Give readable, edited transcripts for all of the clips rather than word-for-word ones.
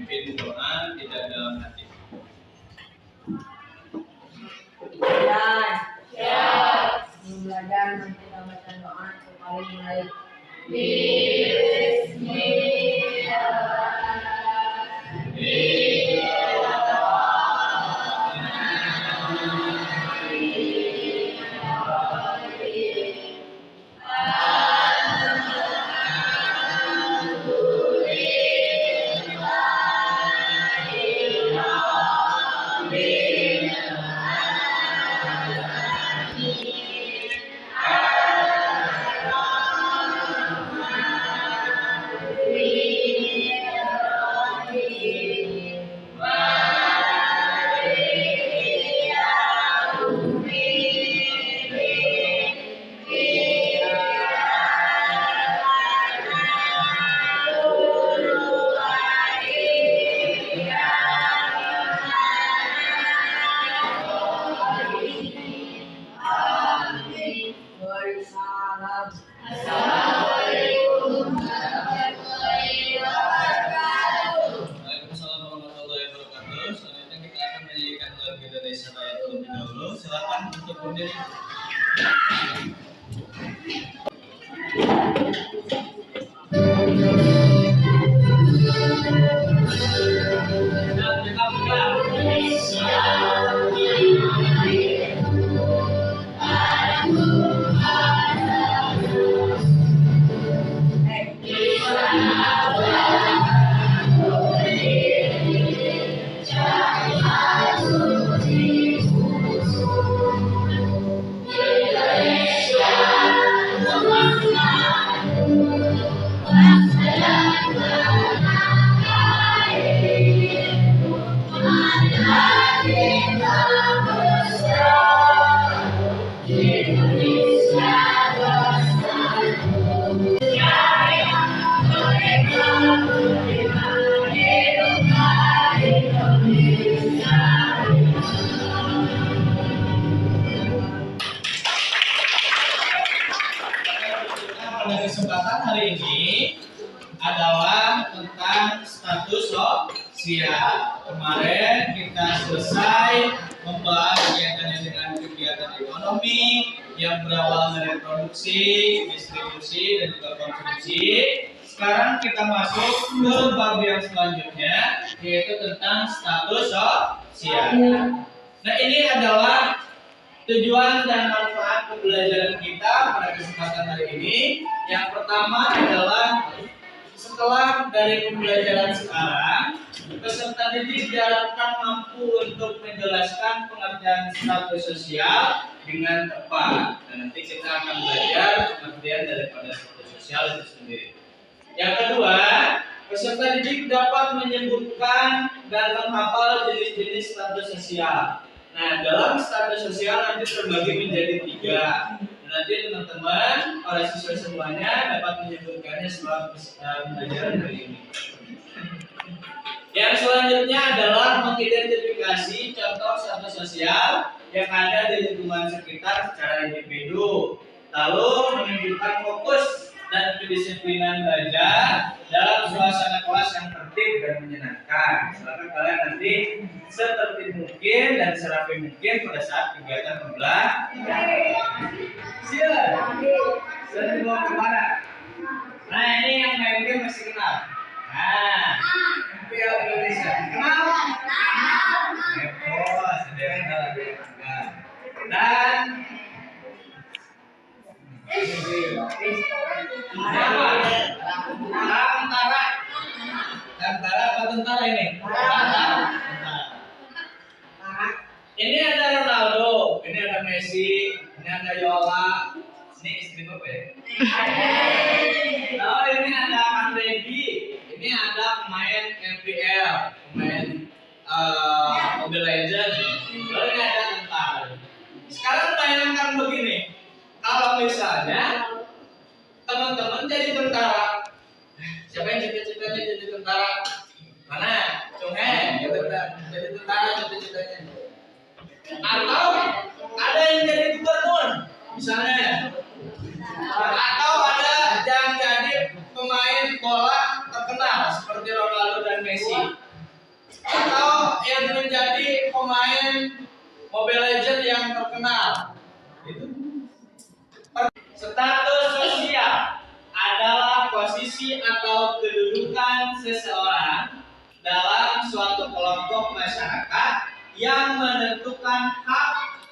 memimpin doa tidak dalam hati. Belajar membaca doa kembali mulai. Silakan untuk berdiri. Pada kesempatan hari ini adalah tentang status sosial. Kemarin kita selesai membahas kaitannya dengan kegiatan ekonomi yang berawal dari produksi, distribusi, dan juga konsumsi. Sekarang kita masuk ke bab yang selanjutnya, yaitu tentang status sosial. Nah, ini adalah tujuan dan manfaat pembelajaran kita pada kesempatan hari ini. Yang pertama adalah setelah dari pembelajaran sekarang, peserta didik diharapkan mampu untuk menjelaskan pengertian status sosial dengan tepat. Dan nanti kita akan belajar pengertian daripada status sosial itu sendiri. Yang kedua, peserta didik dapat menyebutkan dan menghafal jenis-jenis status sosial. Nah, dalam status sosial nanti terbagi menjadi 3. Nanti teman-teman, para siswa semuanya dapat menyebutkannya setelah pembelajaran hari ini. Yang selanjutnya adalah mengidentifikasi contoh status sosial yang ada di lingkungan sekitar secara individu. Lalu menunjukkan fokus dan kedisiplinan belajar dalam suasana kelas yang tertib dan menyenangkan. Silakan kalian nanti setertib mungkin dan serapi mungkin pada saat kegiatan pembelajaran. Siap. Sudah dibawa kemana? Nah, ini yang main game masih kenal. Nah, MPL Indonesia kenal? Epos, ada dan Tentara apa tentara ini? Ini ada Ronaldo, ini ada Messi, ini ada Yola, ini istri bapak ya? Oh, ini ada Kang Dedi, ini ada pemain MPL, pemain Mobile Legends, lalu ini ada tentara. Sekarang bayangkan begini, kalau misalnya teman-teman jadi tentara, siapa yang cita-citanya jadi tentara? Mana? Cunghen, jadi tentara cita-citanya. Atau ada yang jadi gubernur, misalnya. Atau ada yang jadi pemain bola terkenal seperti Ronaldo dan Messi. atau yang menjadi pemain Mobile Legends yang terkenal. Itu. Status sosial adalah posisi atau kedudukan seseorang dalam suatu kelompok masyarakat yang menentukan hak,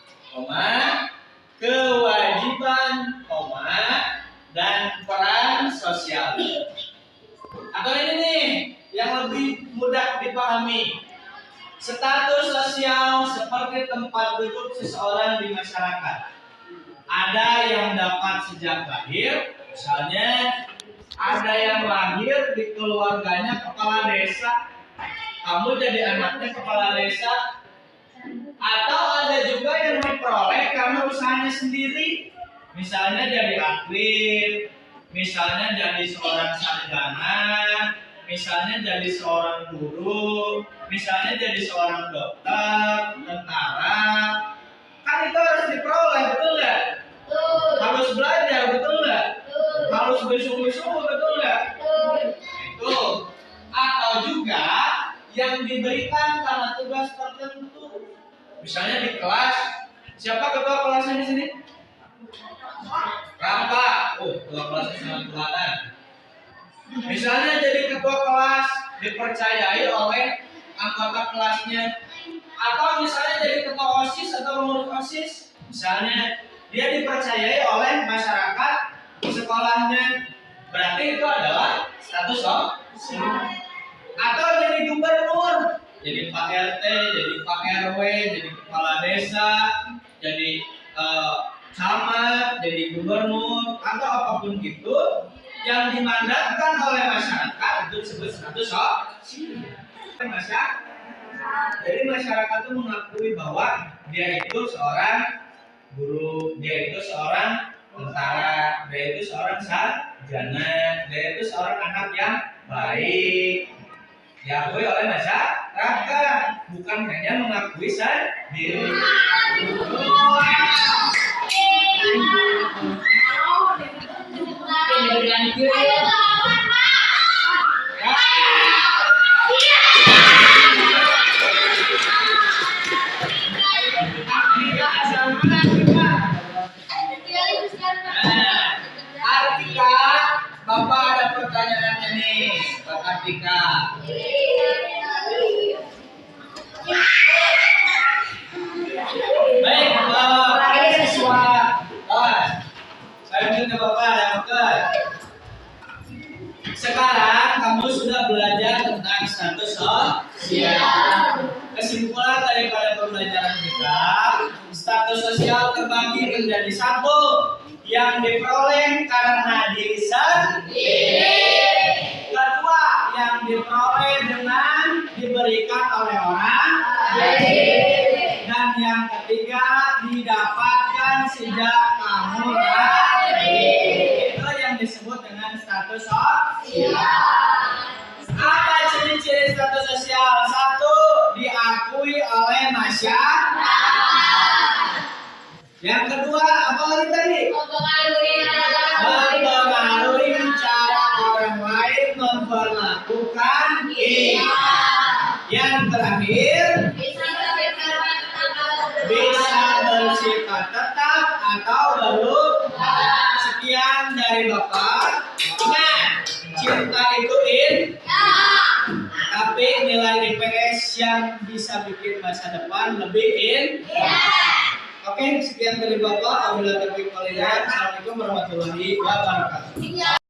kewajiban, dan peran sosial. Atau ini nih yang lebih mudah dipahami. Status sosial seperti tempat duduk seseorang di masyarakat. Ada yang dapat sejak lahir, misalnya ada yang lahir di keluarganya kepala desa, kamu jadi anaknya kepala desa. Atau ada juga yang diperoleh karena usahanya sendiri, misalnya jadi atlet, misalnya jadi seorang sarjana, misalnya jadi seorang guru, misalnya jadi seorang dokter, tentara. Kan itu harus diperoleh, betul nggak? Harus belajar, betul nggak? Harus bersungguh-sungguh, betul nggak? Itu. Atau juga yang diberikan karena tugas tertentu. Misalnya di kelas, siapa ketua kelasnya di sini? Rangga. Ketua kelasnya sangat teladan. Misalnya jadi ketua kelas dipercayai oleh anggota kelasnya, atau misalnya jadi ketua OSIS atau pengurus OSIS, misalnya dia dipercayai oleh masyarakat sekolahnya, berarti itu adalah status sosial. Atau jadi gubernur, jadi Pak RT, jadi Pak RW, jadi kepala desa, jadi camat, jadi gubernur, atau apapun itu yang dimandatkan oleh masyarakat itu disebut status sosial. Jadi masyarakat itu mengakui bahwa dia itu seorang guru, dia itu seorang tentara, dia itu seorang sarjana, dia itu seorang anak yang baik, diakui oleh masyarakat, bukan hanya mengakui sendiri. Artika, Bapak ada pertanyaannya nih, Pak Artika. Baik, siswa. Saya minta Bapak ada makan. Sekarang kamu sudah belajar tentang status sosial. Kesimpulan daripada pembelajaran kita, status sosial terbagi menjadi satu yang diperoleh karena diri sendiri, kedua yang diperoleh dengan diberikan oleh orang lain, dan yang ketiga didapatkan sejak kamu lahir. Itu yang disebut dengan status sosial. Apa ciri-ciri status sosial? Satu, diakui oleh masyarakat. Yang kedua, apa lagi tadi? Mempengaruhi cara orang lain memperlakukan kita. Yang terakhir, bisa bersifat tetap atau berubah. Sekian dari Bapak. Ingat, cinta itu tapi nilai IPS yang bisa bikin masa depan lebih Oke, sekian dari Bapak. Assalamualaikum warahmatullahi wabarakatuh.